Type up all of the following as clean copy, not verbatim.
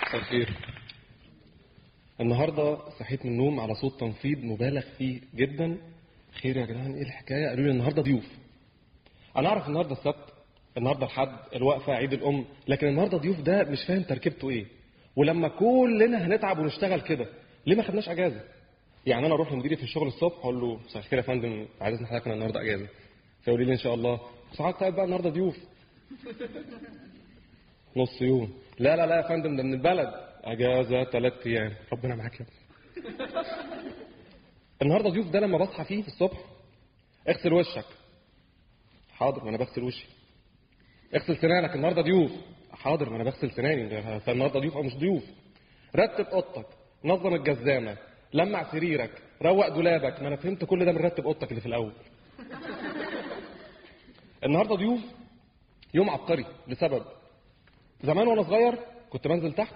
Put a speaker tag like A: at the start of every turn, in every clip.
A: مساء الخير. النهارده صحيت من النوم على صوت تنفيض مبالغ فيه جدا. خير يا جدعان، ايه الحكايه؟ قالوا لي النهارده ضيوف. انا اعرف النهارده السبت، النهارده الحد، الوقفه، عيد الام، لكن النهارده ضيوف ده مش فاهم تركيبته ايه. ولما كلنا هنتعب ونشتغل كده ليه ما خدناش اجازه؟ يعني انا اروح لمديري في الشغل الصبح اقول له مساء الخير يا فندم، عايزين حضرتك النهارده اجازه. فيقول لي ان شاء الله. ساعات طيب بقى النهارده ضيوف نص يوم. لا لا لا يا فندم، ده من البلد، اجازه 3 ايام. ربنا معاك يا ابني. النهارده ضيوف ده لما بصحى فيه في الصبح، اغسل وشك. حاضر، ما انا بغسل وشي. اغسل سنانك، النهارده ضيوف. حاضر، ما انا بغسل سناني. النهارده ضيوف او مش ضيوف. رتب اوضتك، نظم الجزامه، لمع سريرك، روق دولابك. ما انا فهمت كل ده من رتب اوضتك اللي في الاول. النهارده ضيوف يوم عبقري لسبب. زمان وانا صغير كنت بنزل تحت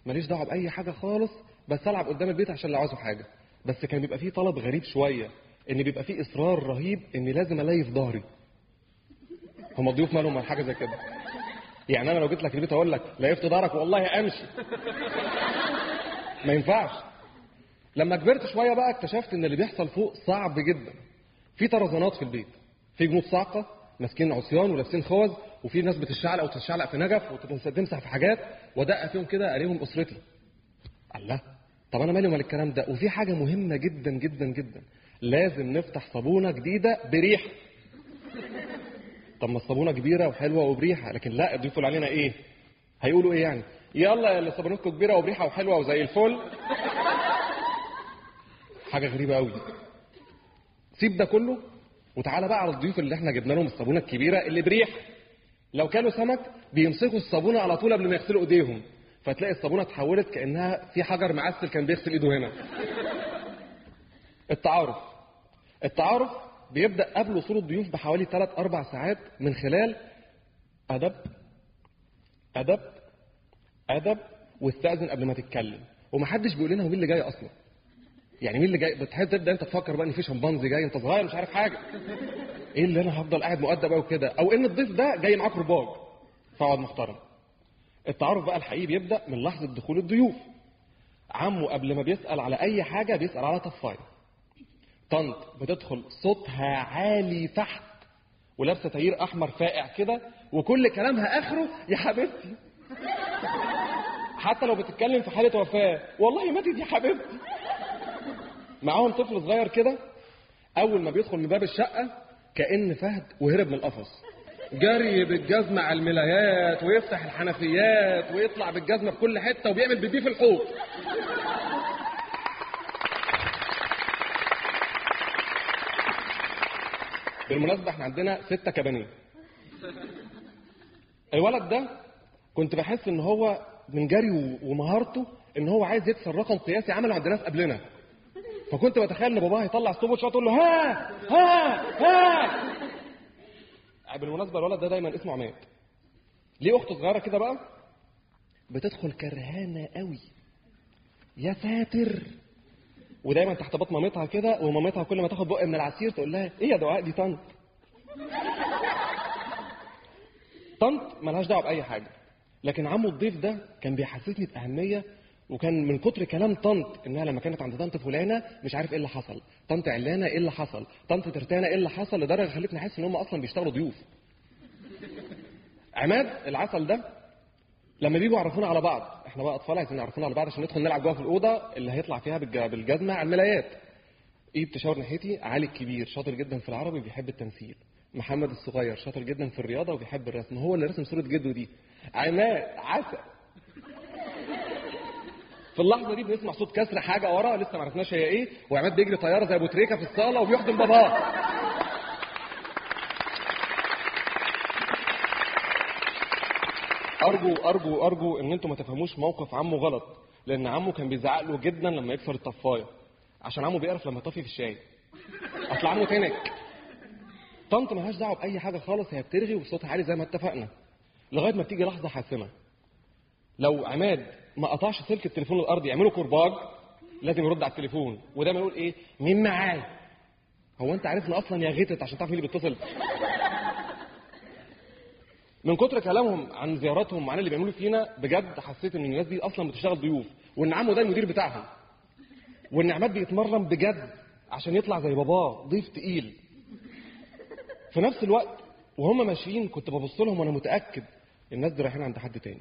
A: ماليش دعوه باي حاجه خالص، بس العب قدام البيت عشان لو عاوزوا حاجه. بس كان بيبقى فيه طلب غريب شويه، ان بيبقى فيه اصرار رهيب اني لازم اليف ظهري. هم الضيوف مالهم من حاجه زي كده؟ يعني انا لو جيت لك البيت اقول لك ليفت ظهرك والله امشي، ما ينفعش. لما كبرت شويه بقى اكتشفت ان اللي بيحصل فوق صعب جدا. في طرزانات في البيت، في جنود صاعقه ماسكين عصيان ولابسين خوذ، وفي ناس بتشعلق وتشعلق في نجف وتمسح في حاجات، ودقق فيهم كده الاقيهم اسرتي. الله، طب انا مالي ومال الكلام ده؟ وفي حاجه مهمه جدا جدا جدا، لازم نفتح صابونه جديده بريحه. طب ما الصابونه كبيره وحلوه وبريحه، لكن لا، الضيوف يقولوا علينا ايه؟ هيقولوا ايه يعني؟ يلا اللي صابونتكم كبيره وبريحه وحلوه وزي الفل. حاجه غريبه قوي. سيب ده كله وتعالى بقى على الضيوف اللي احنا جبنا لهم الصابونه الكبيره اللي بريحه. لو كانوا سمك بيمسكوا الصابونه على طول قبل ما يغسلوا ايديهم، فتلاقي الصابونه اتحولت كانها في حجر معسل كان بيغسل ايده هنا. التعارف بيبدا قبل وصول الضيوف بحوالي 3-4 ساعات من خلال ادب ادب ادب، واستاذن قبل ما تتكلم. ومحدش بيقول لنا هو مين اللي جاي اصلا. يعني مين اللي جاي؟ بتحب تبدا انت تفكر بقى ان في شمبانزي جاي، انت صغير مش عارف حاجه. ايه اللي انا هفضل قاعد مؤدب قوي كده؟ او ان الضيف ده جاي معاه كرباج فاقعد محترم. التعارف بقى الحقيقي بيبدا من لحظه دخول الضيوف. عمه قبل ما بيسال على اي حاجه بيسال على طفايه. طنط بتدخل صوتها عالي تحت ولابسه تايير احمر فاقع كده، وكل كلامها اخره يا حبيبتي. حتى لو بتتكلم في حاله وفاه، والله ماتت يا حبيبتي. معاهم طفل صغير كده، اول ما بيدخل من باب الشقه كأن فهد وهرب من القفص، جري بالجزمه على الملايات ويفتح الحنفيات ويطلع بالجزمه في كل حته وبيعمل بيبي في الحوض. بالمناسبه احنا عندنا 6 كبانيه. الولد ده كنت بحس ان هو من جري ومهارته ان هو عايز يكسر رقم قياسي عمله عند ناس قبلنا. فكنت بتخيل ان باباه هيطلع ستوب شوت تقول له ها ها ها. بالمناسبه الولد ده دايما اسمه عماد. ليه اخته صغيره كده بقى بتدخل كرهانه قوي، يا ساتر، ودايما تحت بطن مامتها كده، ومامتها كل ما تاخد بق من العصير تقول لها ايه يا دعاء دي طنط. طنط ملهاش دعوه باي حاجه، لكن عمو الضيف ده كان بيحسسني باهميه. وكان من كتر كلام طنط انها لما كانت عند طنط فلانه مش عارف ايه اللي حصل، طنط علانه ايه اللي حصل، طنط ترتانه ايه اللي حصل، لدرجه خلتني احس ان هم اصلا بيشتغلوا ضيوف. عماد العسل ده لما بيجوا يعرفونا على بعض، احنا بقى اطفال عايزين يعرفونا على بعض عشان ندخل نلعب جوه في الاوضه اللي هيطلع فيها بالجزمه على الملايات. ايه بتشاور ناحيتي؟ علي الكبير شاطر جدا في العربي وبيحب التمثيل. محمد الصغير شاطر جدا في الرياضه وبيحب الرسم، هو اللي رسم صوره جده دي. عماد عسل. في اللحظه دي بنسمع صوت كسر حاجه ورا لسه ما عرفناش هي ايه، وعماد بيجري طياره زي ابو تريكه في الصاله وبيحضن باباه. ارجو ان انتم ما تفهموش موقف عمه غلط، لان عمه كان بيزعق له جدا لما يكسر الطفايه، عشان عمه بيقرف لما يطفي في الشاي. اصل عمه تنك. طنط مالهاش دعوه باي حاجه خالص، هي بترغي وصوتها عالي زي ما اتفقنا، لغايه ما بتيجي لحظه حاسمه. لو عماد ما قطعش سلك التليفون الارضي يعمله كرباج، لازم يرد على التليفون ودايما يقول ايه؟ مين معايا؟ هو انت عارفنا اصلا يا غتت عشان تعرف مين اللي بيتصل؟ من كتر كلامهم عن زياراتهم وعن اللي بيعملوا فينا بجد حسيت ان الناس دي اصلا بتشتغل ضيوف، وان عمو ده المدير بتاعهم، وان عماد بيتمرن بجد عشان يطلع زي باباه ضيف تقيل. في نفس الوقت وهم ماشيين كنت ببص لهم وانا متاكد الناس دي رايحين عند حد تاني.